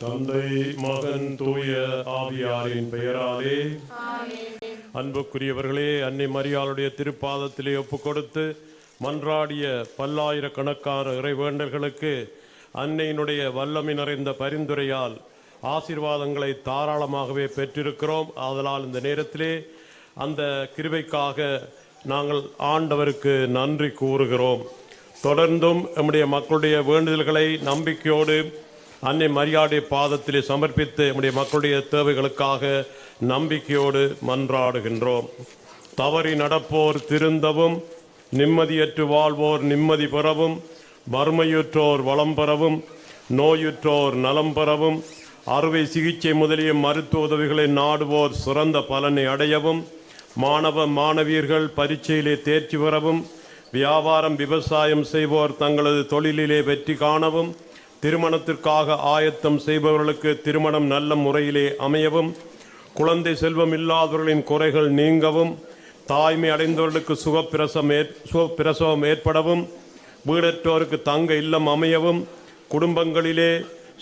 தந்தை மகன் தூய ஆவியாரின் பெயராலே அன்புக்குரியவர்களே, அன்னை மரியாளுடைய திருப்பாதத்திலே ஒப்புக் கொடுத்து மன்றாடிய பல்லாயிரக்கணக்கான இறைவேண்டல்களுக்கு அன்னையினுடைய வல்லமை நிறைந்த பரிந்துரையால் ஆசீர்வாதங்களை தாராளமாகவே பெற்றிருக்கிறோம். ஆதலால் இந்த நேரத்திலே அந்த கிருபைக்காக நாங்கள் ஆண்டவருக்கு நன்றி கூறுகிறோம். தொடர்ந்தும் நம்முடைய மக்களுடைய வேண்டுதல்களை நம்பிக்கையோடு அன்னை மரியாளுடைய பாதத்திலே சமர்ப்பித்து நம்முடைய மக்களுடைய தேவைகளுக்காக நம்பிக்கையோடு மன்றாடுகின்றோம். தவறி நடப்போர் திருந்தவும், நிம்மதியற்று வாழ்வோர் நிம்மதி பெறவும், வறுமையுற்றோர் வளம் பெறவும், நோயுற்றோர் நலம் பெறவும், அறுவை சிகிச்சை முதலிய மருத்துவ உதவிகளை நாடுவோர் சிறந்த பலனை அடையவும், மாணவ மாணவியர்கள் பரீட்சையிலே தேர்ச்சி பெறவும், வியாபாரம் விவசாயம் செய்வோர் தங்களது தொழிலிலே வெற்றி காணவும், திருமணத்திற்காக ஆயத்தம் செய்பவர்களுக்கு திருமணம் நல்ல முறையிலே அமையவும், குழந்தை செல்வம் இல்லாதவர்களின் குறைகள் நீங்கவும், தாய்மை அடைந்தவர்களுக்கு சுகப்பிரசவம் ஏற்படவும், வீடற்றோருக்கு தங்க இல்லம் அமையவும், குடும்பங்களிலே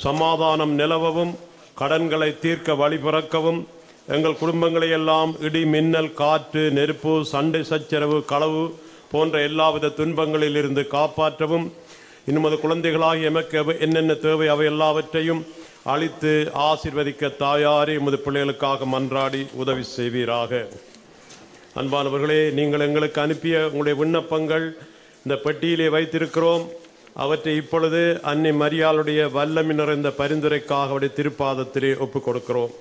சமாதானம் நிலவவும், கடன்களை தீர்க்க வழி பிறக்கவும், எங்கள் குடும்பங்களை எல்லாம் இடி மின்னல் காற்று நெருப்பு சண்டை சச்சரவு களவு போன்ற எல்லாவித துன்பங்களில் இருந்து காப்பாற்றவும், இன்னும் குழந்தைகளாகி எமக்கு என்னென்ன தேவை அவை எல்லாவற்றையும் அளித்து ஆசீர்வதிக்க தாயாரே உமது பிள்ளைகளுக்காக மன்றாடி உதவி செய்வீராக. அன்பானவர்களே, நீங்கள் எங்களுக்கு அனுப்பிய உங்களுடைய விண்ணப்பங்கள் இந்த பெட்டியிலே வைத்திருக்கிறோம். அவற்றை இப்பொழுது அன்னை மரியாளுடைய வல்லமை நிறைந்த பரிந்துரைக்காக அவருடைய திருப்பாதத்திலே ஒப்புக் கொடுக்கிறோம்.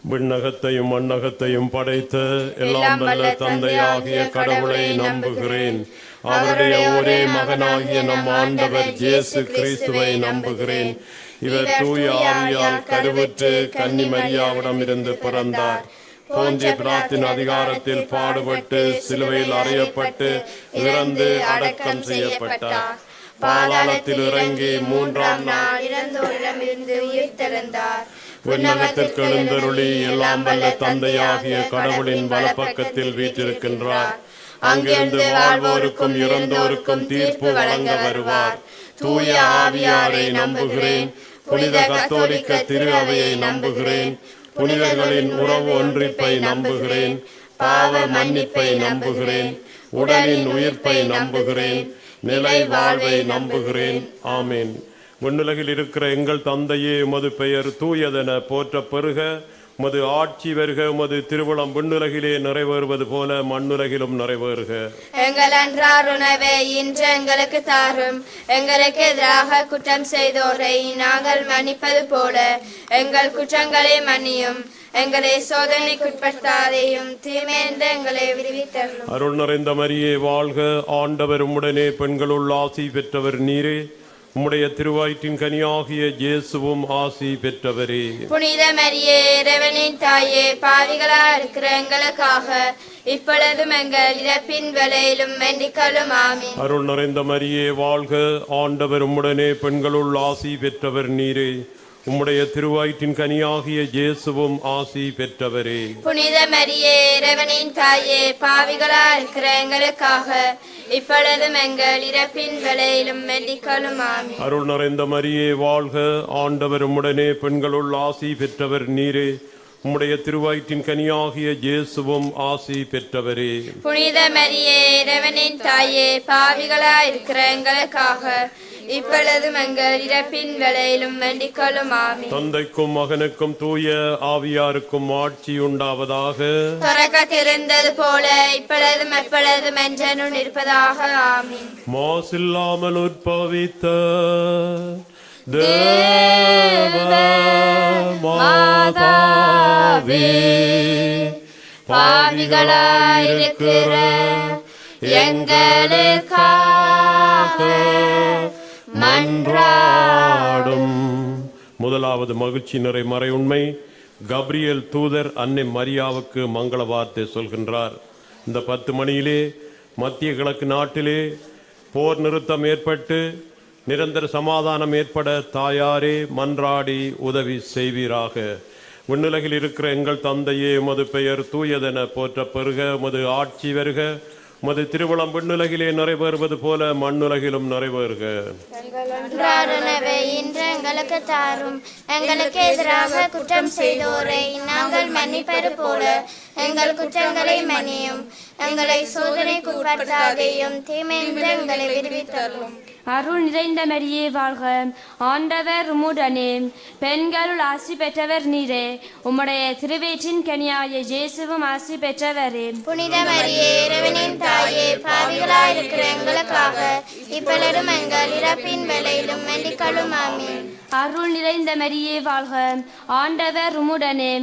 விண்ணகத்தையும் மண்ணகத்தையும் படைத்த எல்லாம் வல்ல தந்தையாகிய கடவுளை நம்புகிறேன். அவருடைய ஒரே மகனாகிய நம் ஆண்டவர் இயேசு கிறிஸ்துவை நம்புகிறேன். இவர் தூய ஆவியால் கருவுற்று கன்னி மரியாவிடம் இருந்து பிறந்தார். போஞ்சே பிலாத்தின் அதிகாரத்தில் பாடுபட்டு சிலுவையில் அறையப்பட்டு இறந்து அடக்கம் செய்யப்பட்டார். பாதாளத்தில் இறங்கி மூன்றாம் நாள் இறந்தோரிடமிருந்து உயிர்த்தெழுந்தார். விண்ணகத்திற்கு எழுந்தருளி எல்லாம் வல்ல தந்தையாகிய கடவுளின் வலப்பக்கத்தில் வீற்றிருக்கின்றார். அங்கிருந்து வாழ்வோருக்கும் இறந்தோருக்கும் தீர்ப்பு வழங்க வருவார். தூய ஆவியாரை நம்புகிறேன். புனித கத்தோலிக்க திரு அவையை நம்புகிறேன். புனிதர்களின் உறவு ஒன்றிப்பை நம்புகிறேன். பாவ மன்னிப்பை நம்புகிறேன். உடலின் உயிர்ப்பை நம்புகிறேன். நிலை வாழ்வை நம்புகிறேன். ஆமீன். விண்ணுலகில் இருக்கிற எங்கள் தந்தையே, உமது பெயர் தூயதென போற்ற பெருக, உமது ஆட்சி வருக, உமது திருவுளம் விண்ணுலகிலே நிறைவேறுவது போல மண்ணுலகிலும் நிறைவேறுக. எங்கள் அன்றாட உணவை இன்று எங்களுக்கு தாரும். எங்களுக்கு எதிராக குற்றம் செய்தோரை நாங்கள் மன்னிப்பது போல எங்கள் குற்றங்களை மன்னியும். எங்களை சோதனைக்குட்படுத்தாதையும் தீமையிலிருந்து எங்களை விடுவித்தருளும். அருள் நிறைந்த மரியே வாழ்க, ஆண்டவர் உம்முடனே, பெண்களுள் ஆசி பெற்றவர் நீரே. உம்முடைய திருவயிற்றின் கனியாகிய இயேசுவும் ஆசி பெற்றவரே. புனித மரியே, இறைவனின் தாயே, பாவிகளா இருக்கிற எங்களுக்காக இப்பொழுதும் எங்கள் இறப்பின் வேளையிலும் வேண்டிக்கொள்ளும். ஆமீன். அருள் நிறைந்த மரியே வாழ்க, ஆண்டவர் உம்முடனே, பெண்களுள் ஆசி பெற்றவர் நீரே. உம்முடைய திருவயிற்றின் கனியாகிய இயேசுவும் ஆசி பெற்றவரே. புனித மரியே, இறைவனின் தாயே, பாவிகளா இருக்கிற எங்களுக்காக இப்பொழுதும் எங்கள் இறப்பின் வேளையிலும் வேண்டிக்கொள்ளும். ஆமீன். அருள் நிறைந்த மரியே வாழ்க, ஆண்டவர் உம்முடனே, பெண்களுள் ஆசி பெற்றவர் நீரே. உம்முடைய திருவயிற்றின் கனியாகிய இயேசுவும் ஆசி பெற்றவரே. புனித மரியே, இறைவனின் தாயே, பாவிகளா இருக்கிற எங்களுக்காக இப்பொழுதும் எங்கள் இறப்பின் வேளையிலும் வேண்டிக்கொள்ளும். ஆமீன். தந்தைக்கும் மகனுக்கும் தூய ஆவியாருக்கும் ஆட்சி உண்டாவதாக. தொடக்கத்திலிருந்தது போல இப்பொழுதும் எப்பொழுதும் என்றும் இருப்பதாக. ஆமீன். மாசில்லாமல் உற்பவித்த தேவ மாதாவே, பாவிகளாயிருக்கிற எங்களுக்காக மன்றாடும். முதலாவது மகிழ்ச்சி நிறை மறை உண்மை. கப்ரியேல் தூதர் அன்னை மரியாவுக்கு மங்கள வார்த்தை சொல்கின்றார். இந்த 10 மணியிலே மத்திய கிழக்கு நாட்டிலே போர் நிறுத்தம் ஏற்பட்டு நிரந்தர சமாதானம் ஏற்பட தாயாரே மன்றாடி உதவி செய்வீராக. விண்ணுலகில் இருக்கிற எங்கள் தந்தையே, உமது பெயர் தூயதென போற்ற பெறுக. உமது ஆட்சி வருக. உமது திருவுளம் விண்ணுலகிலே நிறைவேறுவது போல மண்ணுலகிலும் நிறைவேறுக. அன்றாட உணவை இன்று எங்களுக்கு தாரும். எங்களுக்கு எதிராக குற்றம் செய்தோரை நாங்கள் மன்னிப்பது போல எங்கள் குற்றங்களை மன்னியும். எங்களை சோதனைக்கு உட்படுத்தாதேயும், தீமையிலிருந்து எங்களை விடுவித்தருளும். அருள் நிறைந்த மரியே வாழ்க, ஆண்டவர் உம்முடனே, பெண்களுள் ஆசி பெற்றவர் நீரே. உம்முடைய திருவயிற்றின் கனியாய இயேசுவும் ஆசி பெற்றவரே. புனித மரியே, இறைவனின் தாயே, பாவிகளாயிருக்கிற எங்களுக்காக இப்பொழுதும் எங்கள் இறப்பின் வேளையிலும் வேண்டிக்கொள்ளும். ஆமென். அருள் நிறைந்த மரியே வாழ்க, ஆண்டவர் உம்முடனே,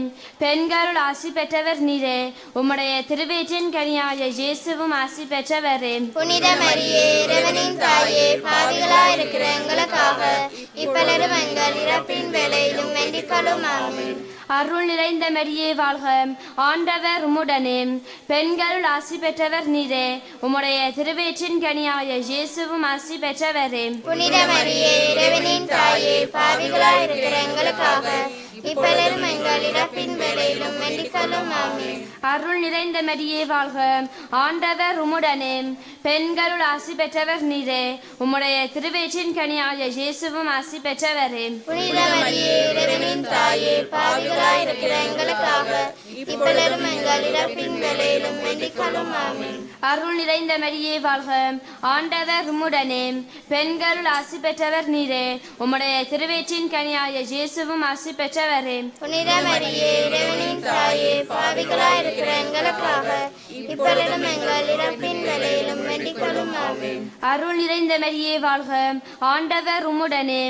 பெண்களுள் ஆசி பெற்றவர் நீரே. உம்முடைய திருவயிற்றின் கனியாய இயேசுவும் ஆசி பெற்றவரே. புனித மரியே, இறைவனின் தாயே, பாவிகளாயிருக்கிற எங்களுக்காக இப்பொழுதும் எங்கள் இறப்பின் வேளையிலும் வேண்டிக்கொள்ளும். ஆமென். அருள் நிறைந்த மரியே வாழ்க, ஆண்டவர் உம்முடனே, பெண்களுள் ஆசி பெற்றவர் நீரே. உம்முடைய திருவயிற்றின் கனியாய இயேசுவும் ஆசி பெற்றவரே. புனித மரியே, இறைவனின் தாயே, பாவிகளாயிருக்கிற எங்களுக்காக இப்பொழுதும் எங்கள் இறப்பின் வேளையிலும் வேண்டிக்கொள்ளும். ஆமென். அருள் நிறைந்த மரியே வாழ்க, ஆண்டவர் உம்முடனே, பெண்களுள் ஆசி பெற்றவர் நீரே. உம்முடைய திருவயிற்றின் கனியாய இயேசுவும் ஆசி பெற்றவரே. புனித மரியே, இறைவனின் தாயே, பாவிகளாயிருக்கிற எங்களுக்காக இப்பொழுதும் எங்கள் இறப்பின் வேளையிலும் வேண்டிக்கொள்ளும். ஆமென். அருள் நிறைந்த மரியே வாழ்க, ஆண்டவர் உம்முடனே, பெண்களுள் ஆசி பெற்றவர் நீரே. உம்முடைய திருவயிற்றின் கனியாய இயேசுவும் ஆசி பெற்றவரே. புனித மரியே, இறைவனின் தாயே, பாவிகளாயிருக்கிற எங்களுக்காக இப்பொழுதும் எங்கள் இறப்பின் வேளையிலும் வேண்டிக்கொள்ளும். ஆமென். அருள் நிறைந்த மரியே வாழ்க, ஆண்டவர் உம்முடனே,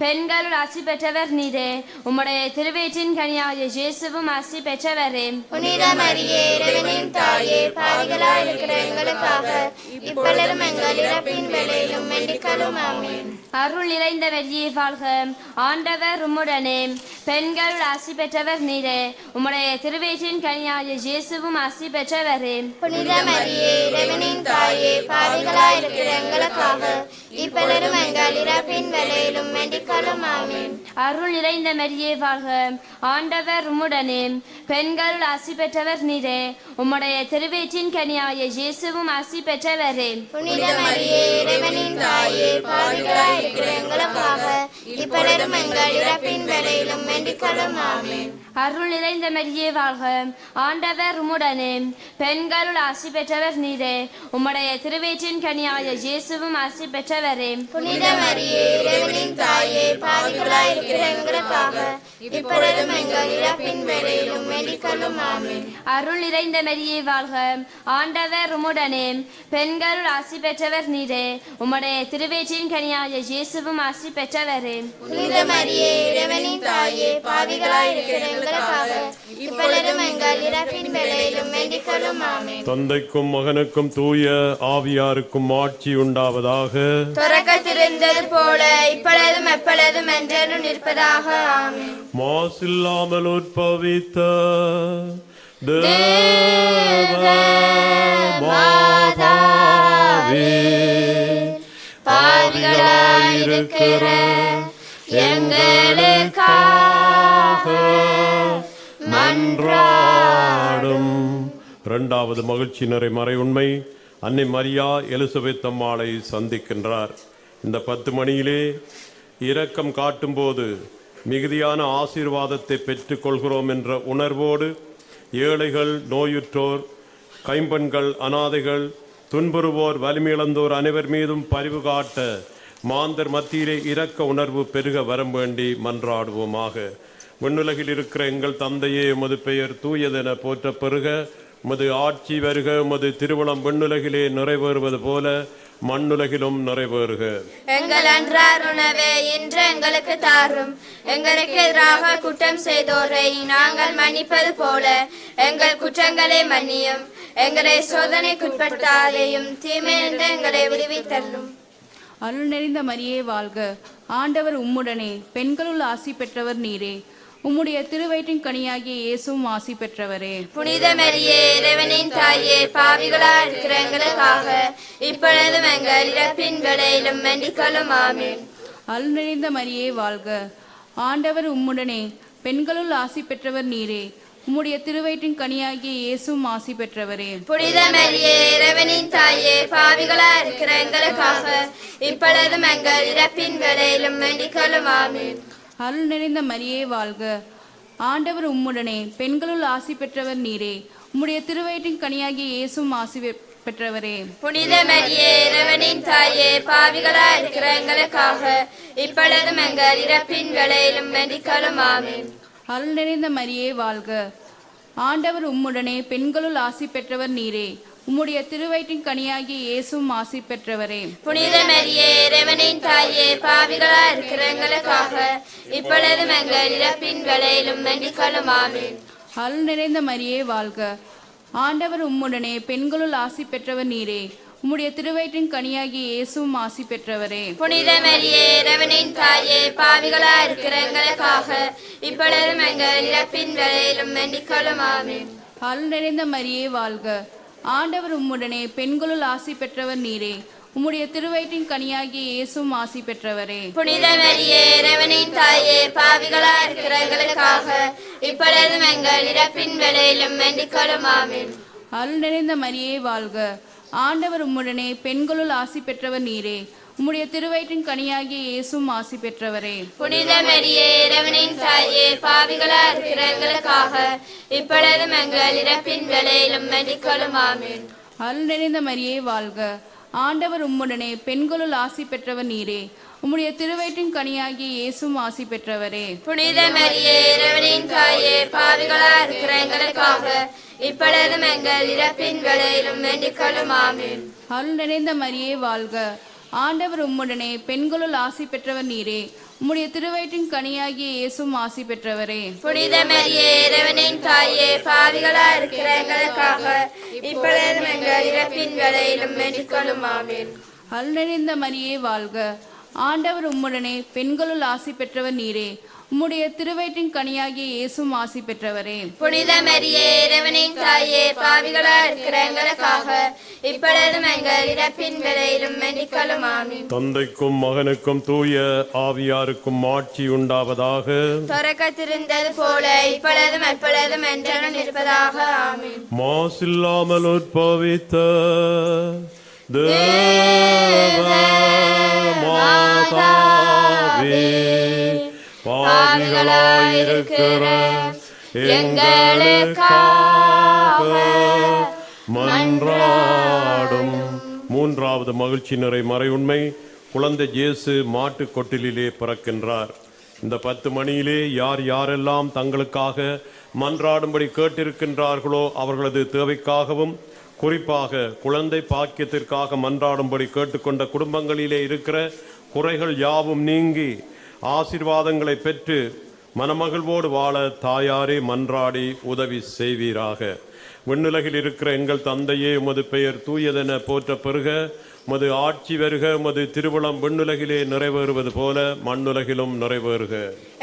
பெண்களுள் ஆசி பெற்றவர் நீரே. உம்முடைய திருவயிற்றின் கனியாய இயேசுவும் ஆசி பெற்றவரே. புனித மரியே, இறைவனின் தாயே, பாவிகளாயிருக்கிற எங்களுக்காக இப்பொழுதும் எங்கள் இறப்பின் வேளையிலும் வேண்டிக்கொள்ளும். ஆமென். அருள் நிறைந்த மரியே வாழ்க, ஆண்டவர் உம்முடனே, பெண்களுள் ஆசி பெற்றவர் நீரே. உம்முடைய திருவயிற்றின் கனியாய இயேசுவும் ஆசி பெற்றவரே. புனித மரியே, இறைவனின் தாயே, பாவிகளாயிருக்கிற எங்களுக்காக இப்பொழுதும் எங்கள் இறப்பின் வேளையிலும் வேண்டிக்கொள்ளும். ஆமென். அருள் நிறைந்த மரியே வாழ்க, ஆண்டவர் உம்முடனே, பெண்களுள் ஆசி பெற்றவர் நீரே. உம்முடைய திருவயிற்றின் கனியாய இயேசுவும் ஆசி பெற்றவரே. புனித மரியே, இறைவனின் தாயே, பாவிகளாயிருக்கிற எங்களுக்காக இப்பொழுதும் எங்கள் இறப்பின் வேளையிலும் வேண்டிக்கொள்ளும். ஆமென். அருள் நிறைந்த மரியே வாழ்க, ஆண்டவர் உம்முடனே, பெண்களுள் ஆசி பெற்றவர் நீரே. உம்முடைய திருவயிற்றின் கனியாய இயேசுவும் ஆசி பெற்றவரே. புனித மரியே, இறைவனின் தாயே, பாவிகளாயிருக்கிற எங்களுக்காக இப்பொழுதும் எங்கள் இறப்பின் வேளையிலும் வேண்டிக்கொள்ளும். ஆமென். அருள் நிறைந்த மரியே வாழ்க, ஆண்டவர் உம்முடனே, பெண்களுள் ஆசி பெற்றவர் நீரே. உம்முடைய திருவயிற்றின் கனியாய இயேசுவும் ஆசி பெற்றவரே. புனித மரியே, இறைவனின் தாயே, பாவிகளாயிருக்கிற எங்களுக்காக இப்பொழுதும் எங்கள் இறப்பின் வேளையிலும் வேண்டிக்கொள்ளும். ஆமென். தந்தைக்கும் மகனுக்கும் தூய ஆவியாருக்கும் ஆட்சி உண்டாவதாக. தொடக்கத்திலிருந்தது போல இப்பொழுதும் எப்பொழுதும் என்றென்றும் நிற்பதாக. ஆமென். மாசில்லாமல் உற்பவித்த தேவ மாதாவே, பாவிகளாயிருக்கிற எங்களுக்காக மன்றாடும். இரண்டாவது மகிழ்ச்சி நிறை மறை உண்மை. அன்னை மரியா எலிசபெத் அம்மாளை சந்திக்கின்றார். இந்த 10 மணியிலே இரக்கம் காட்டும்போது மிகுதியான ஆசீர்வாதத்தை பெற்றுக்கொள்கிறோம் என்ற உணர்வோடு ஏழைகள், நோயுற்றோர், கைம்பெண்கள், அனாதைகள், துன்புறுவோர், வலிமையிழந்தோர் அனைவர் மீதும் பரிவு காட்ட மாந்தர் மத்தியிலே இரக்க உணர்வு பெருக வரம் வேண்டி மன்றாடுவோமாக. விண்ணுலகில் இருக்கிற எங்கள் தந்தையே, உமது பெயர் தூயதென போற்ற பெறுக. உமது ஆட்சி வருக. உமது திருவுளம் விண்ணுலகிலே நிறைவேறுவது போல மண்ணுலகிலும் நிறைவேறுக. எங்கள் அன்றாட உணவை இன்று எங்களுக்கு தாரும். எங்களுக்கு எதிராக குற்றம் செய்தோரை நாங்கள் மன்னிப்பது போல எங்கள் குற்றங்களை மன்னியும். எங்களை சோதனைக்குட்படுத்தாதேயும், தீமையிலிருந்து எங்களை விடுவித்தருளும். அருள் நிறைந்த மரியே வாழ்க, ஆண்டவர் உம்முடனே, பெண்களுள் ஆசி பெற்றவர் நீரே. உம்முடைய திருவயிற்றின் கனியாகிய இயேசுவும் ஆசி பெற்றவரே. புனித மரியே இறைவனின் தாயே பாவிகளாய் இருக்கிற எங்களுக்காக இப்பொழுதும் எங்கள் இறப்பின் வேளையிலும் வேண்டிக்கொள்ளும் ஆமென். அருள் நிறைந்த மரியே வாழ்க, ஆண்டவர் உம்முடனே, பெண்களுள் ஆசி பெற்றவர் நீரே. உம்முடைய திருவயிற்றின் கனியாகிய இயேசுவும் ஆசி பெற்றவரே. புனித மரியே இறைவனின் தாயே பாவிகளாய் இருக்கிற எங்களுக்காக இப்பொழுதும் எங்கள் இறப்பின் வேளையிலும் வேண்டிக்கொள்ளும் ஆமென். அருள் நிறைந்த மரியே வாழ்க, ஆண்டவர் உம்முடனே, பெண்களுள் ஆசி பெற்றவர் நீரே. உம்முடைய திருவயிற்றின் கனியாகிய இயேசுவும் ஆசி பெற்றவரே. புனித மரியே இறைவனின் தாயே பாவிகளாய் இருக்கிற எங்களுக்காக இப்பொழுதும் எங்கள் இறப்பின் வேளையிலும் வேண்டிக்கொள்ளும் ஆமென். அருள் நிறைந்த மரியே வாழ்க, ஆண்டவர் உம்முடனே, பெண்களுள் ஆசி பெற்றவர் நீரே. உம்முடைய திருவயிற்றின் கனியாகிய இயேசுவும் ஆசி பெற்றவரே. புனித மரியே இறைவனின் தாயே பாவிகளாய் இருக்கிற எங்களுக்காக இப்பொழுதும் எங்கள் இறப்பின் வேளையிலும் வேண்டிக்கொள்ளும் ஆமென். அருள் நிறைந்த மரியே வாழ்க, ஆண்டவர் உம்முடனே, பெண்களுள் ஆசி பெற்றவர் நீரே. உம்முடைய திருவயிற்றின் கனியாகிய இயேசுவும் ஆசி பெற்றவரே. புனித மரியே இறைவனின் தாயே பாவிகளாய் இருக்கிற எங்களுக்காக இப்பொழுதும் எங்கள் இறப்பின் வேளையிலும் வேண்டிக்கொள்ளும் ஆமென். அருள் நிறைந்த மரியே வாழ்க, ஆண்டவர் உம்முடனே, பெண்களுள் ஆசி பெற்றவர் நீரே. உம்முடைய திருவயிற்றின் கனியாகிய இயேசுவும் ஆசி பெற்றவரே. புனித மரியே இறைவனின் தாயே பாவிகளாய் இருக்கிற எங்களுக்காக இப்பொழுதும் எங்கள் இறப்பின் வேளையிலும் வேண்டிக்கொள்ளும் ஆமென். அருள் நிறைந்த மரியே வாழ்க, ஆண்டவர் உம்முடனே, பெண்களுள் ஆசி பெற்றவர் நீரே. உம்முடைய திருவயிற்றின் கனியாகிய இயேசுவும் ஆசி பெற்றவரே. புனித மரியே இறைவனின் தாயே பாவிகளாய் இருக்கிற எங்களுக்காக இப்பொழுதும் எங்கள் இறப்பின் வேளையிலும் வேண்டிக்கொள்ளும் ஆமென். அருள் நிறைந்த மரியே வாழ்க, ஆண்டவர் உம்முடனே, பெண்களுள் ஆசி பெற்றவர் நீரே. உம்முடைய திருவயிற்றின் கனியாகிய இயேசுவும் ஆசி பெற்றவரே. புனித மரியே இறைவனின் தாயே பாவிகளாய் இருக்கிற எங்களுக்காக இப்பொழுதும் எங்கள் இறப்பின் வேளையிலும் வேண்டிக்கொள்ளும் ஆமென். அருள் நிறைந்த மரியே வாழ்க, ஆண்டவர் உம்முடனே, பெண்களுள் ஆசி பெற்றவர் நீரே. உம்முடைய திருவயிற்றின் கனியாகிய இயேசுவும் ஆசி பெற்றவரே. புனித மரியே இறைவனின் தாயே பாவிகளாய் இருக்கிற எங்களுக்காக இப்பொழுதும் எங்கள் இறப்பின் வேளையிலும் வேண்டிக்கொள்ளும் ஆமென். அருள் நிறைந்த மரியே வாழ்க, ஆண்டவர் உம்முடனே, பெண்களுள் ஆசி பெற்றவர் நீரே. உம்முடைய திருவயிற்றின் கனியாகிய இயேசுவும் ஆசி பெற்றவரே. புனித மரியே இறைவனின் தாயே பாவிகளாய் இருக்கிற எங்களுக்காக இப்பொழுதும் எங்கள் இறப்பின் வேளையிலும் வேண்டிக்கொள்ளும் ஆமென். தந்தைக்கும் மகனுக்கும் தூய ஆவியாருக்கும் ஆட்சி உண்டாவதாக. தொடக்கத்திருந்தது போல இப்பொழுதும் எப்பொழுதும் என்றும் இருப்பதாக ஆமென். மாசில்லாமல் உற்பவித்த தேவ மாதாவே, பாவிகளாயிருக்கிற எங்களுக்காக மன்றாடும். மூன்றாவது மகிழ்ச்சி நிறை மறையுண்மை, குழந்தை இயேசு மாட்டு கொட்டிலே பிறக்கின்றார். இந்த 10 மணியிலே யார் யாரெல்லாம் தங்களுக்காக மன்றாடும்படி கேட்டிருக்கின்றார்களோ அவர்களது தேவைக்காகவும் குறிப்பாக குழந்தை பாக்கியத்திற்காக மன்றாடும்படி கேட்டுக்கொண்ட குடும்பங்களிலே இருக்கிற குறைகள் யாவும் நீங்கி ஆசீர்வாதங்களை பெற்று மனமகிழ்வோடு வாழ தாயாரே மன்றாடி உதவி செய்வீராக. விண்ணுலகில் இருக்கிற எங்கள் தந்தையே, உமது பெயர் தூயதென போற்ற பெறுக. உமது ஆட்சி வருக. உமது திருவுளம் விண்ணுலகிலே நிறைவேறுவது போல மண்ணுலகிலும் நிறைவேறுக.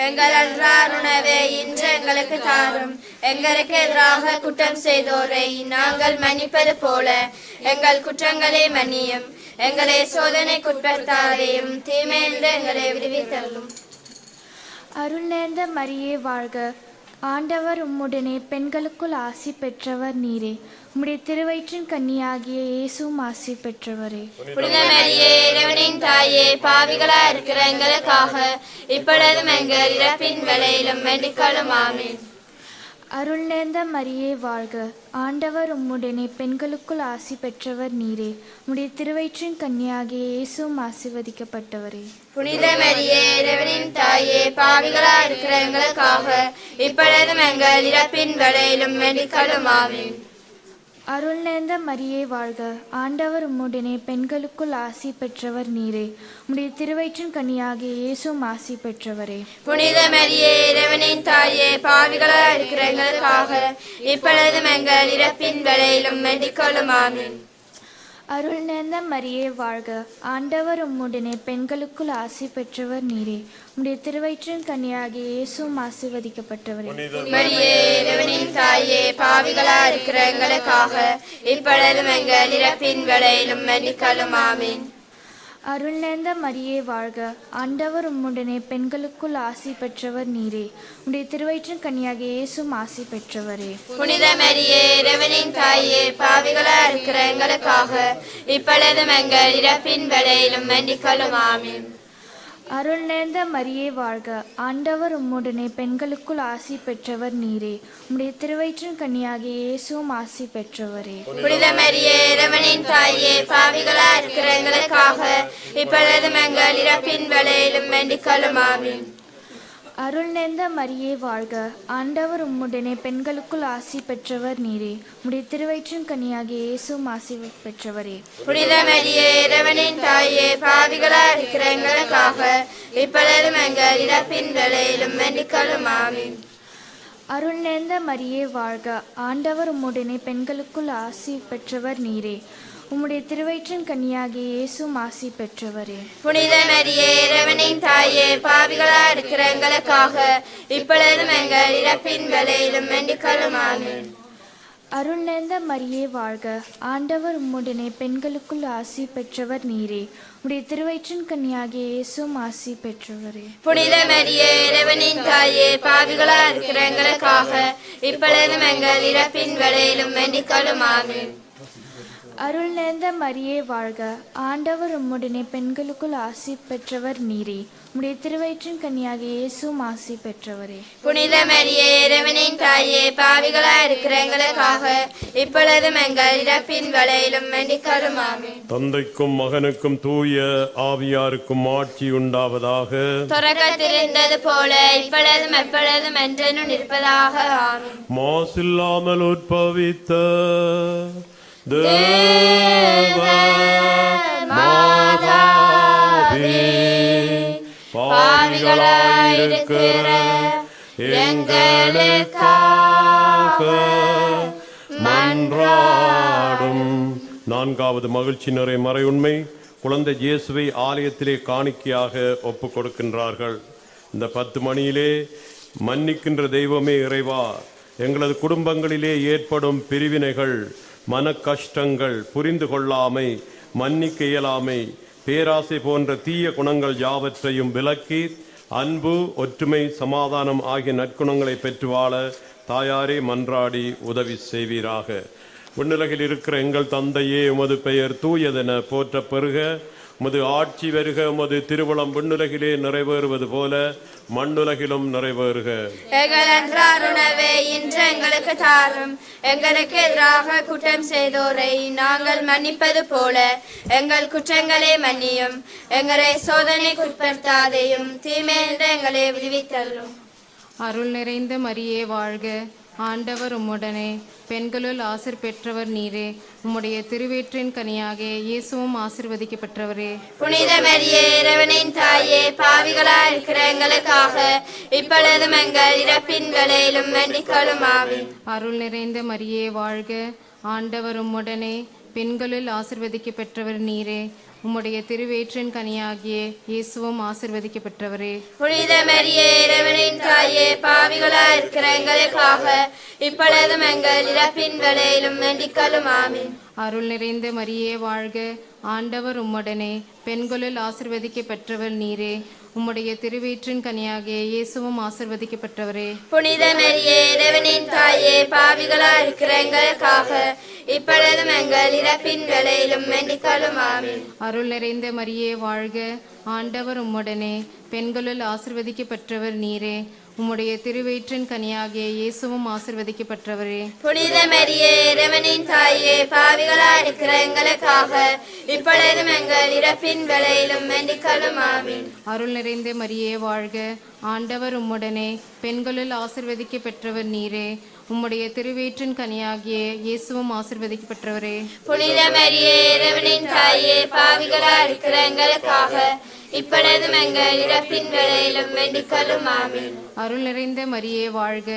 எங்கள் அன்றாட உணவை இன்று எங்களுக்கு தாரும். எங்களுக்கு எதிராக குற்றம் செய்தோரை நாங்கள் மன்னிப்பது போல எங்கள் குற்றங்களை மன்னியும். எங்களை சோதனைக்குட்படுத்தாதையும் தீமையிலிருந்து எங்களை விடுவித்தருளும். அருள் நேர்ந்த மரியே வாழ்க, ஆண்டவர் உம்முடனே, பெண்களுக்குள் ஆசி பெற்றவர் நீரே. உம்முடைய திருவயிற்றின் கன்னியாகிய இயேசுவும் ஆசி பெற்றவரே. புனித மரியே இறைவனின் தாயே பாவிகளாய் இருக்கிற எங்களுக்காக இப்பொழுதும் எங்கள் இறப்பின் வேளையிலும் வேண்டிக்கொள்ளும் ஆமென். அருள் நேர்ந்த மரியே வாழ்க, ஆண்டவர் உம்முடனே, பெண்களுக்குள் ஆசி பெற்றவர் நீரே. உம்முடைய திருவயிற்றின் கன்னியாகிய இயேசுவும் ஆசீர்வதிக்கப்பட்டவரே. புனித மரியே இறைவனின் தாயே பாவிகளாய் இருக்கிற எங்களுக்காக இப்பொழுதும் எங்கள் இறப்பின் வேளையிலும் வேண்டிக்கொள்ளும் ஆமென். அருள் நேர்ந்த மரியே வாழ்க, ஆண்டவர் உம்முடனே, பெண்களுக்குள் ஆசி பெற்றவர் நீரே. உம்முடைய திருவயிற்றின் கன்னியாகிய இயேசுவும் ஆசி பெற்றவரே. புனித மரியே இறைவனின் தாயே பாவிகளாய் இருக்கிற எங்களுக்காக இப்பொழுதும் எங்கள் இறப்பின் வேளையிலும் வேண்டிக்கொள்ளும் ஆமென். அருள் நேர்ந்த மரியே வாழ்க, ஆண்டவர் உம்முடனே, பெண்களுக்குள் ஆசி பெற்றவர் நீரே. உம்முடைய திருவயிற்றின் கன்னியாகிய இயேசுவும் ஆசீர்வதிக்கப்பட்டவரே. மரியே இறைவனின் தாயே, பாவிகளா இருக்கிற எங்களுக்காக இப்பொழுதும் எங்கள் இறப்பின் வேளையிலும் வேண்டிக்கொள்ளும். ஆமீன். அருள் நேர்ந்த மரியே வாழ்க, ஆண்டவர் உம்முடனே, பெண்களுக்குள் ஆசி பெற்றவர் நீரே. உம்முடைய திருவயிற்றின் கன்னியாகிய இயேசுவும் ஆசி பெற்றவரே. புனித மரியே இறைவனின் தாயே, பாவிகளா இருக்கிற எங்களுக்காக இப்பொழுதும் எங்கள் இறப்பின் வேளையிலும் வேண்டிக்கொள்ளும். ஆமீன். அருள் நேர்ந்த மரியே வாழ்க, ஆண்டவர் உம்முடனே, பெண்களுக்குள் ஆசி பெற்றவர் நீரே. உம்முடைய திருவயிற்றின் கன்னியாகிய இயேசுவும் ஆசி பெற்றவரே. புனித மரியே இறைவனின் தாயே, பாவிகளா இருக்கிற எங்களுக்காக இப்பொழுதும் எங்கள் இறப்பின் வேளையிலும் வேண்டிக்கொள்ளும். ஆமீன். அருள் நேர்ந்த மரியே வாழ்க, ஆண்டவர் உம்முடனே, பெண்களுக்குள் ஆசி பெற்றவர் நீரே. உம்முடைய திருவயிற்றின் கன்னியாகிய இயேசுவும் ஆசி பெற்றவரே. புனித மரியே இறைவனின் தாயே, பாவிகளா இருக்கிற எங்களுக்காக இப்பொழுதும் எங்கள் இறப்பின் வேளையிலும் வேண்டிக்கொள்ளும். ஆமீன். அருள் நேர்ந்த மரியே வாழ்க, ஆண்டவர் உம்முடனே, பெண்களுக்குள் ஆசி பெற்றவர் நீரே. உம்முடைய திருவயிற்றின் கன்னியாகிய இயேசுவும் ஆசி பெற்றவரே. புனித மரியே இறைவனின் தாயே, பாவிகளா இருக்கிற எங்களுக்காக இப்பொழுதும் எங்கள் இறப்பின் வேளையிலும் வேண்டிக்கொள்ளும். ஆமீன். அருள் நேர்ந்த மரியே வாழ்க, ஆண்டவர் உம்முடனே, பெண்களுக்குள் ஆசி பெற்றவர் நீரே. உம்முடைய திருவயிற்றின் கன்னியாகிய இயேசுவும் ஆசி பெற்றவரே. புனித மரியே இறைவனின் தாயே, பாவிகளா இருக்கிற எங்களுக்காக இப்பொழுதும் எங்கள் இறப்பின் வேளையிலும் வேண்டிக்கொள்ளும். ஆமீன். அருள் நேர்ந்த மரியே வாழ்க, ஆண்டவர் உம்முடனே, பெண்களுக்குள் ஆசி பெற்றவர் நீரே. உம்முடைய திருவயிற்றின் கன்னியாகிய இயேசுவும் ஆசி பெற்றவரே. புனித மரியே இறைவனின் தாயே, பாவிகளா இருக்கிற எங்களுக்காக இப்பொழுதும் எங்கள் இறப்பின் வேளையிலும் வேண்டிக்கொள்ளும். ஆமீன். தந்தைக்கும் மகனுக்கும் தூய ஆவியாருக்கும் ஆட்சி உண்டாவதாக. தொடக்கத்தில் இருந்தது போல இப்பொழுதும் எப்பொழுதும் என்றென்றும் நிற்பதாக. ஆமீன். மாசில்லாமல் உற்பவித்த தேவ மாதாவே, பாவிகளாயிருக்கிற எங்களுக்காக மன்றாடும். நான்காவது மகிழ்ச்சி நிறை மறையுண்மை, குழந்தை இயேசுவை ஆலயத்திலே காணிக்கையாக ஒப்புக் கொடுக்கின்றார்கள். இந்த 10 மணியிலே மன்னிக்கின்ற தெய்வமே இறைவா, எங்களது குடும்பங்களிலே ஏற்படும் பிரிவினைகள், மன கஷ்டங்கள், புரிந்து கொள்ளாமை, மன்னிக்க இயலாமை, பேராசை போன்ற தீய குணங்கள் யாவற்றையும் விலக்கி அன்பு, ஒற்றுமை, சமாதானம் ஆகிய நற்குணங்களை பெற்று வாழ தாயாரே மன்றாடி உதவி செய்வீராக. விண்ணுலகில் இருக்கிற எங்கள் தந்தையே, உமது பெயர் தூயதென போற்ற பெறுக. உமது ஆட்சி வருக. உமது திருவுளம் விண்ணுலகிலே நிறைவேறுவது போல மண்ணுலகிலும் நிறைவேறுக. எங்கள் அன்றாட உணவை இன்று எங்களுக்கு தாரும். எங்களுக்கு எதிராக குற்றம் செய்தோரை நாங்கள் மன்னிப்பது போல எங்கள் குற்றங்களை மன்னியும். எங்களை சோதனைக்கு உட்படுத்தாதையும், தீமையிலிருந்து எங்களை விடுவித்தள்ளும். அருள் நிறைந்த மரியே வாழ்க, ஆண்டவர் உம்முடனே, பெண்களுள் ஆசிர் பெற்றவர் நீரே. உம்முடைய திருவேற்றின் கனியாகிய இயேசுவும் ஆசீர்வதிக்கப்பட்டவரே. புனித மரியே இறைவனின் தாயே, பாவிகளா இருக்கிற எங்களுக்காக இப்பொழுதும் எங்கள் இறப்பின் வேளையிலும் வேண்டிக்கொள்ளும். ஆமீன். அருள் நிறைந்த மரியே வாழ்க, ஆண்டவர் உம்முடனே, பெண்களுள் ஆசீர்வதிக்கப்பட்டவர் நீரே. உம்முடைய திருவேற்றின் கனியாகிய இயேசுவும் ஆசீர்வதிக்கப்பட்டவரே. புனித மரியே இறைவனின் தாயே, பாவிகளா இருக்கிற எங்களுக்காக இப்பொழுதும் எங்கள் இறப்பின் வேளையிலும் வேண்டிக்கொள்ளும். ஆமீன். அருள் நிறைந்த மரியே வாழ்க, ஆண்டவர் உம்முடனே, பெண்களுள் ஆசீர்வதிக்கப்பட்டவர் நீரே. உம்முடைய திருவேற்றின் கனியாகிய இயேசுவும் ஆசீர்வதிக்கப்பட்டவரே. புனித மரியே இறைவனின் தாயே, பாவிகளா இருக்கிற எங்களுக்காக இப்பொழுதும் எங்கள் இறப்பின் வேளையிலும் வேண்டிக்கொள்ளும். ஆமீன். அருள் நிறைந்த மரியே வாழ்க, ஆண்டவர் உம்முடனே, பெண்களுள் ஆசீர்வதிக்கப்பட்டவர் நீரே. உம்முடைய திருவயிற்றின் கனியாகிய இயேசுவும் ஆசீர்வதிக்கப்பட்டவரே. புனித மரியே இறைவனின் தாயே, பாவிகளா இருக்கிற எங்களுக்காக இப்பொழுதும் எங்கள் இறப்பின் வேளையிலும் வேண்டிக்கொள்ளும். ஆமீன். அருள் நிறைந்த மரியே வாழ்க, ஆண்டவர் உம்முடனே, பெண்களுள் ஆசீர்வதிக்கப்பட்டவர் நீரே. உம்முடைய திருவயிற்றின் கனியாகிய இயேசுவும் ஆசீர்வதிக்கப்பட்டவரே. புனித மரியே இறைவனின் தாயே, பாவிகளா இருக்கிற எங்களுக்காக இப்பொழுதும் எங்கள் இறப்பின் வேளையிலும் வேண்டிக்கொள்ளும். ஆமீன். அருள் நிறைந்த மரியே வாழ்க,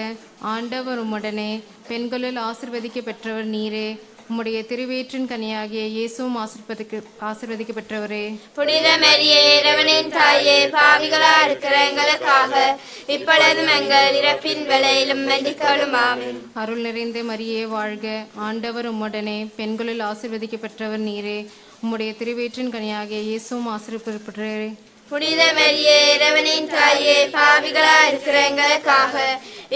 ஆண்டவர் உம்முடனே, பெண்களுள் ஆசீர்வதிக்கப்பட்டவர் நீரே. உம்முடைய திருவயிற்றின் கனியாகிய இயேசுவும் ஆசீர்வதிக்கப்பட்டவரே. புனித மரியே இறைவனின் தாயே, பாவிகளா இருக்கிற எங்களுக்காக இப்பொழுதும் எங்கள் இறப்பின் வேளையிலும் வேண்டிக்கொள்ளும். ஆமென். அருள் நிறைந்த மரியே வாழ்க, ஆண்டவர் உம்முடனே, பெண்களுள் ஆசீர்வதிக்கப்பட்டவர் நீரே. உம்முடைய திருவயிற்றின் கனியாகிய இயேசுவும் ஆசீர்வதிக்கப்பட்டவரே. புனித மரியே இறைவனின் தாயே, பாவிகளா இருக்கிற எங்களுக்காக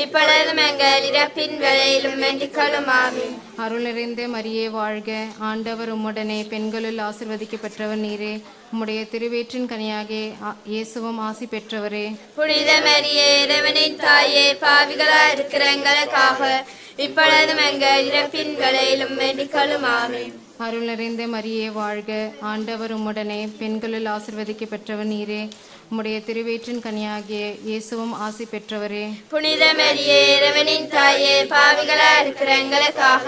இப்பொழுதும் எங்கள் இறப்பின் வேளையிலும் வேண்டிக்கொள்ளும். ஆமென். அருள் நிறைந்த மரியே வாழ்க, ஆண்டவர் உம்முடனே, பெண்களுள் ஆசீர்வதிக்கப்பட்டவர் நீரே. உம்முடைய திருவயிற்றின் கனியாகிய இயேசுவும் ஆசி பெற்றவரே. புனித மரியே இறைவனின் தாயே, பாவிகளா இருக்கிற எங்களுக்காக இப்பொழுதும் எங்கள் இறப்பின் வேளையிலும் வேண்டிக்கொள்ளும். ஆமென். அருள் நிறைந்த மரியே வாழ்க, ஆண்டவர் உம்முடனே, பெண்களுள் ஆசீர்வதிக்கப்பட்டவர் நீரே. உம்முடைய திருவயிற்றின் கனியாகிய இயேசுவும் ஆசி பெற்றவரே. புனித மரியே இறைவனின் தாயே, பாவிகளா இருக்கிற எங்களுக்காக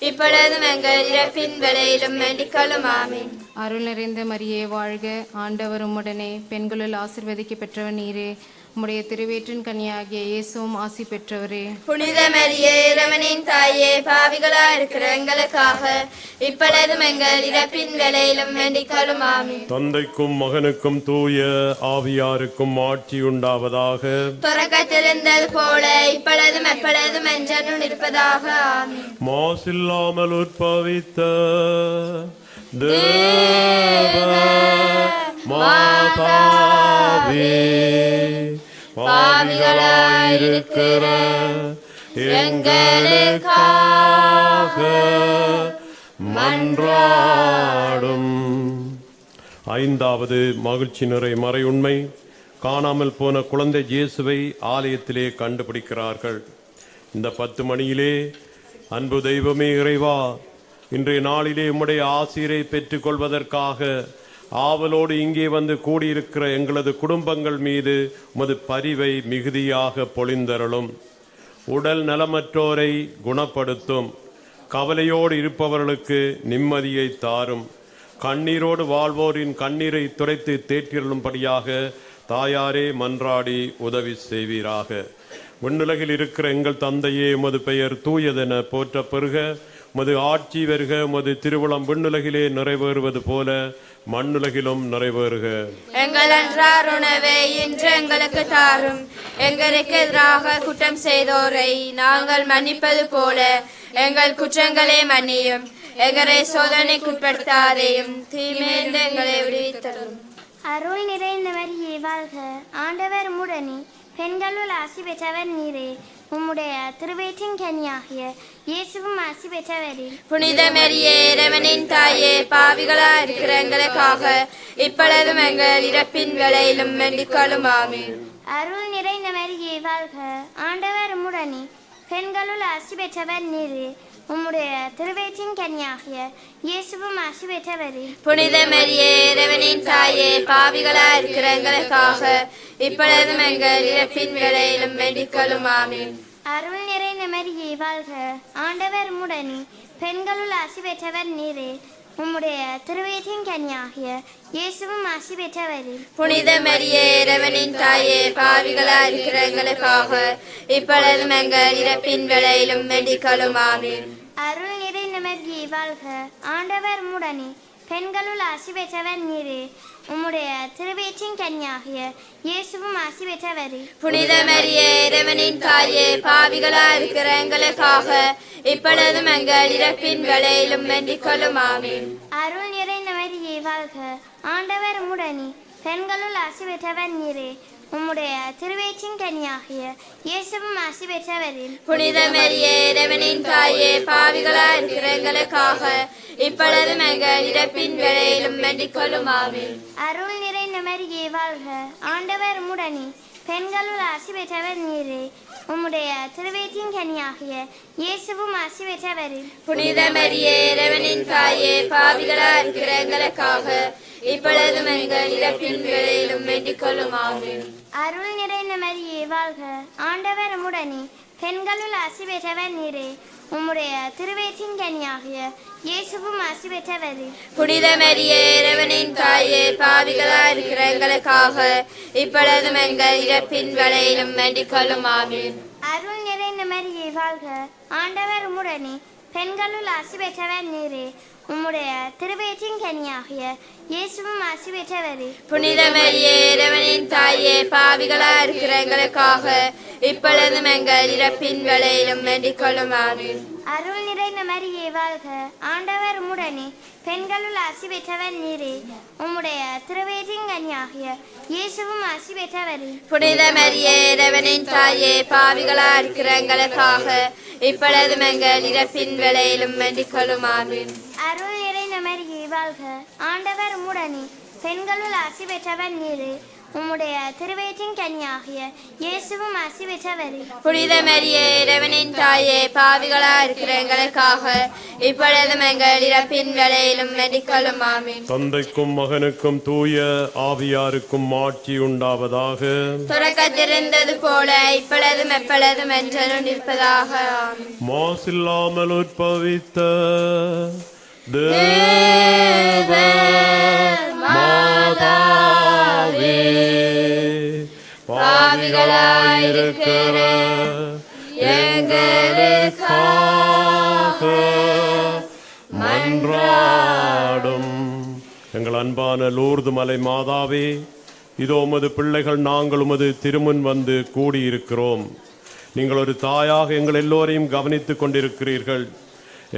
இப்பொழுதும் எங்கள் இறப்பின் வேளையிலும் வேண்டிக்கொள்ளும். ஆமென். அருள் நிறைந்த மரியே வாழ்க, ஆண்டவர் உம்முடனே, பெண்களுள் ஆசீர்வதிக்கப்பட்டவர் நீரே. உம்முடைய திருவயிற்றின் கனியாகிய இயேசுவும் ஆசி பெற்றவரே. புனித மரியே இறைவனின் தாயே, பாவிகளா இருக்கிற எங்களுக்காக இப்பொழுதும் எங்கள் இறப்பின் வேளையிலும் வேண்டிக்கொள்ளும். ஆமென். தந்தைக்கும் மகனுக்கும் தூய ஆவியாருக்கும் ஆட்சி உண்டாவதாக. தொடக்கத்திலிருந்தது போல இப்பொழுதும் எப்பொழுதும் என்றென்றும் இருப்பதாக. ஆமென். மாசில்லாமல் உற்பவித்த தேவ மாதாவே, பாவிகளாயிருக்கிற எங்களுக்காக மன்றாடும். ஐந்தாவது மகிழ்ச்சி நிறை மறையுண்மை. காணாமல் போன குழந்தை இயேசுவை ஆலயத்திலே கண்டுபிடிக்கிறார்கள். இந்த 10 மணியிலே, அன்பு தெய்வமே இறைவா, இன்றைய நாளிலே உம்முடைய ஆசீரை பெற்றுக்கொள்வதற்காக ஆவலோடு இங்கே வந்து கூடியிருக்கிற எங்களது குடும்பங்கள் மீது உமது பரிவை மிகுதியாக பொழிந்தருளும். உடல் நலமற்றோரை குணப்படுத்தும். கவலையோடு இருப்பவர்களுக்கு நிம்மதியை தாரும். கண்ணீரோடு வாழ்வோரின் கண்ணீரை துடைத்து தேற்றிருளும்படியாக தாயாரே மன்றாடி உதவி செய்வீராக. விண்ணுலகில் இருக்கிற எங்கள் தந்தையே, உமது பெயர் தூயதென போற்ற பெறுக. உமது ஆட்சி வருக. உமது திருவுளம் விண்ணுலகிலே நிறைவேறுவது போல மண்ணுலகிலும் நிறைவேறுக. எங்கள் அன்றாட உணவை இன்று எங்களுக்கு தாரும். எங்களுக்கு எதிராக குற்றம் செய்தோரை நாங்கள் மன்னிப்பது போல எங்கள் குற்றங்களை மன்னியும். எங்களை சோதனைக்குட்படுத்தாதேயும், தீமையிலிருந்து எங்களை விடுவித்தரும். அருள் நிறைந்த மரியே வாழ்க, ஆண்டவர் உம்முடனே, பெண்களுள் ஆசி பெற்றவர் நீரே. உம்முடைய திருவயிற்றின் கனியாகிய இயேசுவும் ஆசி பெற்றவரே. புனித மரியே இறைவனின் தாயே, பாவிகளா இருக்கிற எங்களுக்காக இப்பொழுதும் எங்கள் இறப்பின் வேளையிலும் வேண்டிக்கொள்ளும். ஆமென். அருள் நிறைந்த மரியே வாழ்க, ஆண்டவர் உம்முடனே, பெண்களுள் ஆசி பெற்றவர் நீரே. உம்முடைய திருவயிற்றின் கனியாகிய இயேசுவும் ஆசி பெற்றவரே. புனித மரியே இறைவனின் தாயே, பாவிகளா இருக்கிற எங்களுக்காக இப்பொழுதும் எங்கள் இறப்பின் வேளையிலும் வேண்டிக்கொள்ளும். ஆமென். அருள் நிறைந்த மரியே வாழ்க, ஆண்டவர் உம்முடனே, பெண்களுள் ஆசி பெற்றவர் நீரே. உம்முடைய திருவயிற்றின் கனியாகிய இயேசுவும் ஆசி பெற்றவரே. புனித மரியே இறைவனின் தாயே, பாவிகளா இருக்கிற எங்களுக்காக இப்பொழுதும் எங்கள் இறப்பின் வேளையிலும் வேண்டிக்கொள்ளும். ஆமென். அருள் நிறைந்த மரியே வாழ்க, ஆண்டவர் உம்முடனே, பெண்களுள் ஆசி பெற்றவர் நீரே. உம்முடைய திருவயிற்றின் கனியாகிய இயேசுவும் ஆசி பெற்றவரே. புனித மரியே இறைவனின் தாயே, பாவிகளா இருக்கிற எங்களுக்காக இப்பொழுதும் எங்கள் இறப்பின் வேளையிலும் வேண்டிக்கொள்ளும். ஆமென். அருள் நிறைந்த மரியே வாழ்க, ஆண்டவர் உம்முடனே, பெண்களுள் ஆசி பெற்றவர் நீரே. உம்முடைய திருவயிற்றின் கனியாகிய இயேசுவும் ஆசி பெற்றவரே. புனித மரியே இறைவனின் தாயே, பாவிகளா இருக்கிற எங்களுக்காக இப்பொழுதும் எங்கள் இறப்பின் வேளையிலும் வேண்டிக்கொள்ளும். ஆமென். அருள் நிறைந்த மரியே வாழ்க, ஆண்டவர் உம்முடனே, பெண்களுள் ஆசி பெற்றவர் நீரே. உம்முடைய திருவயிற்றின் கனியாகிய இயேசுவும் ஆசி பெற்றவரே. புனித மரியே இறைவனின் தாயே, பாவிகளா இருக்கிற எங்களுக்காக இப்பொழுதும் எங்கள் இறப்பின் வேளையிலும் வேண்டிக்கொள்ளும். ஆமென். அருள் நிறைந்த மரியே வாழ்க, ஆண்டவர் உம்முடனே, பெண்களுள் ஆசி பெற்றவர் நீரே. உம்முடைய திருவயிற்றின் கனியாகிய இயேசுவும் ஆசி பெற்றவரே. புனித மரியே இறைவனின் தாயே, பாவிகளா இருக்கிற எங்களுக்காக இப்பொழுதும் எங்கள் இறப்பின் வேளையிலும் வேண்டிக்கொள்ளும். ஆமென். அருள் நிறைந்த மரியே வாழ்க, ஆண்டவர் உம்முடனே, பெண்களுள் ஆசி பெற்றவர் நீரே. உம்முடைய திருவயிற்றின் கனியாகிய இயேசுவும் ஆசி பெற்றவரே. புனித மரியே இறைவனின் தாயே, பாவிகளா இருக்கிற எங்களுக்காக இப்பொழுதும் எங்கள் இறப்பின் வேளையிலும் வேண்டிக் கொள்ளும். ஆமென். அருள் நிறைந்த மரியே வாழ்க, ஆண்டவர் உம்முடனே, பெண்களுள் ஆசி பெற்றவர் நீரே. உம்முடைய திருவயிற்றின் கனியாகிய இயேசுவும் ஆசி பெற்றவரே. புனித மரியே இறைவனின் தாயே, பாவிகளா இருக்கிற எங்களுக்காக இப்பொழுதும் எங்கள் இறப்பின் வேளையிலும் வேண்டிக் கொள்ளும். ஆமென். அருள் நிறைந்த மரியே வாழ்க, ஆண்டவர் உம்முடனே, பெண்களுள் ஆசி பெற்றவர் நீரே. உம்முடைய திருவயிற்றின் கனியாகிய இயேசுவும் ஆசி பெற்றவரே. புனித மரியே இறைவனின் தாயே, பாவிகளா இருக்கிற எங்களுக்காக இப்பொழுதும் எங்கள் இறப்பின் வேளையிலும் வேண்டிக் கொள்ளும். ஆமென். தந்தைக்கும் மகனுக்கும் தூய ஆவியாருக்கும் ஆட்சி உண்டாவதாக. தொடக்கத்திருந்தது போல இப்பொழுதும் எப்பொழுதும் என்றும் நிற்பதாக. ஆமென். மாசில்லாமல் உற்பவித்த தேவ மாதாவே, பாவிகளாயிருக்கிற எங்களுக்காக மன்றாடும். எங்கள் அன்பான லூர்து மலை மாதாவே, இதோ உமது பிள்ளைகள் நாங்கள் உமது திருமுன் வந்து கூடியிருக்கிறோம். நீங்கள் ஒரு தாயாக எங்கள் எல்லோரையும் கவனித்துக் கொண்டிருக்கிறீர்கள்.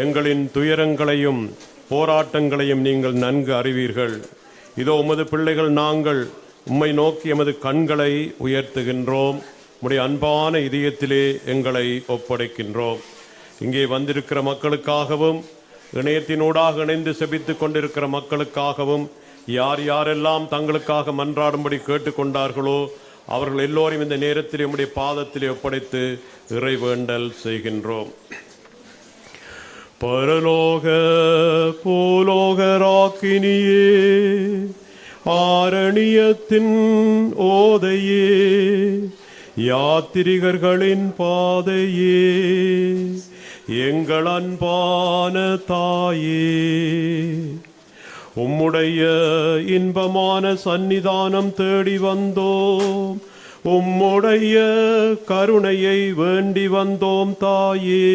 எங்களின் துயரங்களையும் போராட்டங்களையும் நீங்கள் நன்கு அறிவீர்கள். இதோ உமது பிள்ளைகள் நாங்கள் உம்மை நோக்கி எமது கண்களை உயர்த்துகின்றோம். உம்முடைய அன்பான இதயத்திலே எங்களை ஒப்படைக்கின்றோம். இங்கே வந்திருக்கிற மக்களுக்காகவும் இணையத்தினூடாக இணைந்து செபித்துக் கொண்டிருக்கிற மக்களுக்காகவும் யார் யாரெல்லாம் தங்களுக்காக மன்றாடும்படி கேட்டுக்கொண்டார்களோ அவர்கள் எல்லோரும் இந்த நேரத்தில் உம்முடைய பாதத்திலே ஒப்படைத்து இறைவேண்டல் செய்கின்றோம். பரலோக பூலோக ராக்கினியே, ஆரணியத்தின் ஓதையே, யாத்திரிகர்களின் பாதையே, எங்கள் அன்பான தாயே, உம்முடைய இன்பமான சந்நிதானம் தேடி வந்தோம். உம்முடைய கருணையை வேண்டி வந்தோம் தாயே.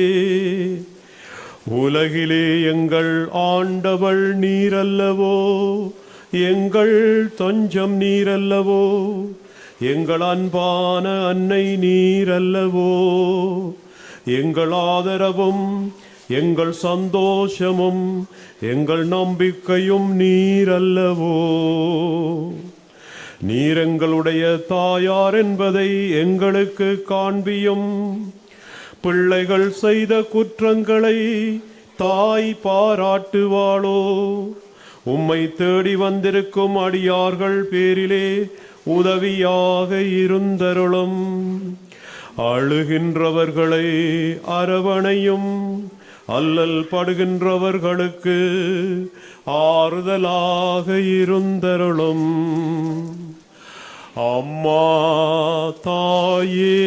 உலகிலே எங்கள் ஆண்டவள் நீரல்லவோ, எங்கள் தஞ்சம் நீரல்லவோ, எங்கள் அன்பான அன்னை நீரல்லவோ, எங்கள் ஆதரவும் எங்கள் சந்தோஷமும் எங்கள் நம்பிக்கையும் நீரல்லவோ. நீர் எங்களுடைய தாயார் என்பதை எங்களுக்கு காண்பியும். பிள்ளைகள் செய்த குற்றங்களை தாய் பாராட்டுவாளோ? உம்மை தேடி வந்திருக்கும் அடியார்கள் பேரிலே உதவியாக இருந்தருளும். அழுகின்றவர்களை அரவணையும். அல்லல் படுகின்றவர்களுக்கு ஆறுதலாக இருந்தருளும். அம்மா தாயே,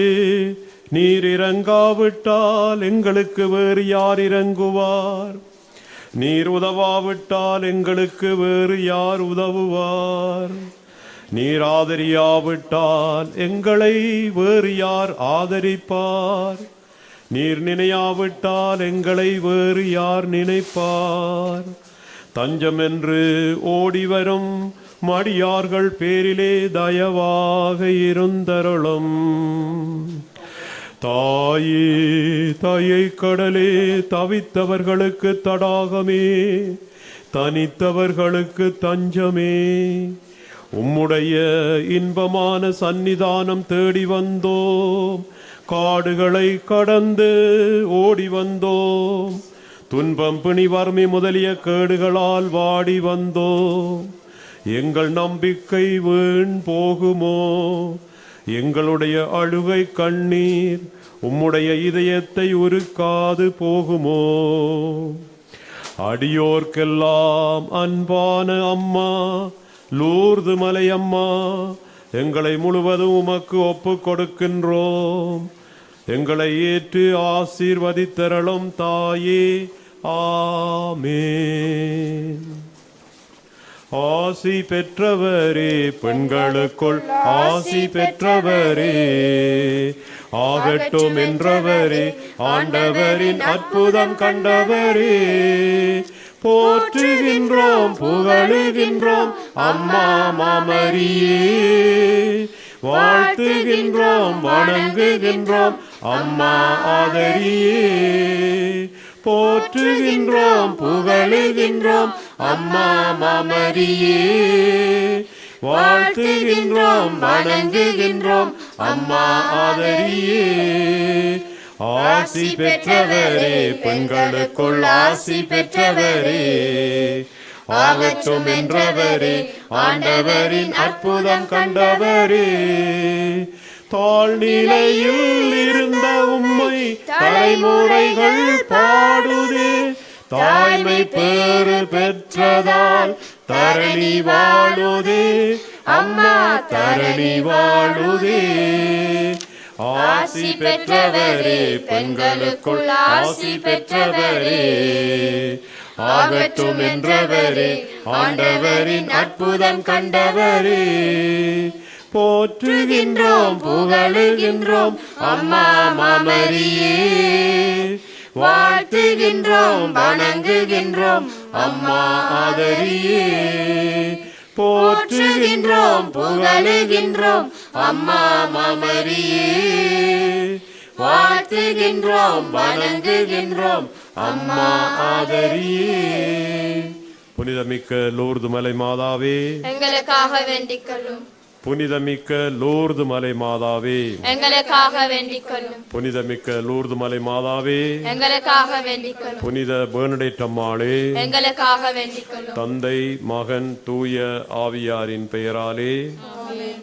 நீர் இறங்காவிட்டால் எங்களுக்கு வேறு யார் இறங்குவார்? நீர் உதவாவிட்டால் எங்களுக்கு வேறு யார் உதவுவார்? நீர் ஆதரியாவிட்டால் எங்களை வேறு யார் ஆதரிப்பார்? நீர் நினையாவிட்டால் எங்களை வேறு யார் நினைப்பார்? தஞ்சம் என்று ஓடிவரும் மடியார்கள் பேரிலே தயவாக இருந்தருளும். தாயே, தாயை கடலே, தவித்தவர்களுக்கு தடாகமே, தனித்தவர்களுக்கு தஞ்சமே, உம்முடைய இன்பமான சந்நிதானம் தேடி வந்தோம். காடுகளை கடந்து ஓடி வந்தோம். துன்பம், பிணி, வறுமை முதலிய கேடுகளால் வாடி வந்தோம். எங்கள் நம்பிக்கை வீண் போகுமோ? எங்களுடைய அழுகை கண்ணீர் உம்முடைய இதயத்தை உருக்காது போகுமோ? அடியோர்க்கெல்லாம் அன்பான அம்மா, லூர்து மலை அம்மா, எங்களை முழுவதும் உமக்கு ஒப்பு கொடுக்கின்றோம். எங்களை ஏற்று ஆசீர்வதித்தருளும் தாயே. ஆமென். ஆசி பெற்றவரே பெண்களுக்குள் ஆசி பெற்றவரே ஆகட்டும் என்றவரே ஆண்டவரின் அற்புதம் கண்டவரே போற்றுகின்றோம் புகழுகின்றோம் அம்மா மாமரியே வாழ்த்துகின்றோம் வணங்குகின்றோம் அம்மா ஆதரியே போற்றுகின்றோம் புகழுகின்றோம் அம்மா மாமரியே வாழ்த்துகின்றோம் வணங்குகின்றோம் அம்மா ஆதரியே ஆசி பெற்றவரே பெண்களுக்குள் ஆசி பெற்றவரே ஆகட்டும் என்றவரே ஆண்டவரின் அற்புதம் கண்டவரே தாழ்நிலையில் இருந்த உம்மை தலைமுறைகள் பாடுதே தாய்மை பேறு பெற்றதால் தரணி வாழுதே அம்மா தரணி வாழுதே ஆசி பெற்றவரே பெண்களுக்குள் ஆசி பெற்றவரே ஆகட்டும் என்றவரே ஆண்டவரின் அற்புதம் கண்டவரே போற்றுகின்றோம் புகழுகின்றோம் அம்மா மாமரியே வாழ்த்துகின்றோம் வணங்குகின்றோம் அம்மா ஆதரியே போற்றுகின்றோம் புகழுகின்றோம் அம்மா மாமரியே வாழ்த்துகின்றோம் வணங்குகின்றோம் அம்மா ஆதரியே. புனிதமிக்க லூர்து மலை மாதாவே எங்களுக்காக வேண்டிக் கொள்ளும். புனிதமிக்க லூர்து மலை மாதாவே எங்களுக்காக வேண்டிக் கொள்ளும். புனிதமிக்க லூர்து மலை மாதாவே எங்களுக்காக வேண்டிக் கொள்ளும். புனித பெர்னடேட் அம்மாளே எங்களுக்காக வேண்டிக் கொள்ளும். தந்தை மகன் தூய ஆவியாரின் பெயராலே ஆமென்.